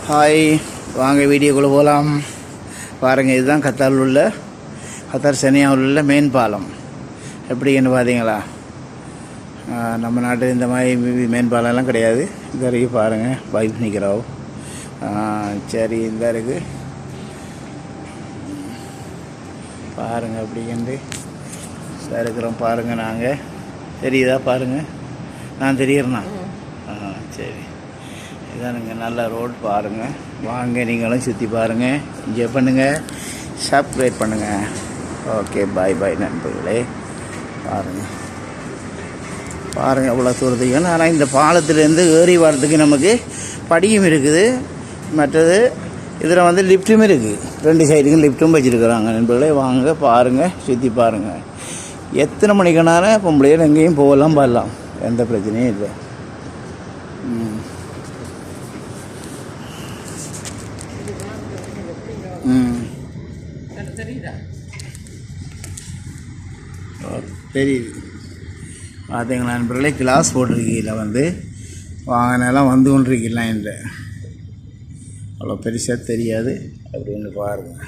Hi, வாங்க வீடியோக்குள்ளே போகலாம். பாருங்கள், இதுதான் கத்தாரில் உள்ள கத்தார் சென்னையாவில் உள்ள மெயின் பாலம். எப்படின்னு பார்த்தீங்களா? நம்ம நாட்டு இந்த மாதிரி மெயின் பாலம்லாம் கிடையாது. இது வரைக்கும் பாருங்கள், பைப் நிற்கிறோம். சரி, இந்த இருக்குது பாருங்கள். அப்படின்ட்டு இருக்கிறோம் பாருங்கள். நாங்கள் தெரியுதா? பாருங்கள், நான் தெரியுறேண்ணா. சரி, இதானுங்க நல்ல ரோடு பாருங்கள். வாங்க, நீங்களும் சுற்றி பாருங்கள், என்ஜாய் பண்ணுங்கள், சப்ஸ்கிரைப் பண்ணுங்கள். ஓகே, பாய் பாய் நண்பர்களே. பாருங்கள் அவ்வளோ தூரத்துக்கு. ஆனால் இந்த பாலத்திலேருந்து ஏறி வர்றதுக்கு நமக்கு படியும் இருக்குது. மற்றது இதில் வந்து லிஃப்ட்டும் இருக்குது. 2 சைடுக்கும் லிஃப்ட்டும் வச்சுருக்குறாங்க நண்பர்களே. வாங்க பாருங்கள், சுற்றி பாருங்கள். எத்தனை மணிக்குனாலும் பொம்பளையில் எங்கேயும் போகலாம், வரலாம், எந்த பிரச்சனையும் இல்லை. தெரியுது பார்த்தீங்களா நண்பர்களே? கிளாஸ் போட்டிருக்கீங்கள வந்து வாங்கினெல்லாம் வந்து கொண்டிருக்கலாம். என்ற அவ்வளோ பெருசாக தெரியாது அப்படின்னு பாருங்கள்.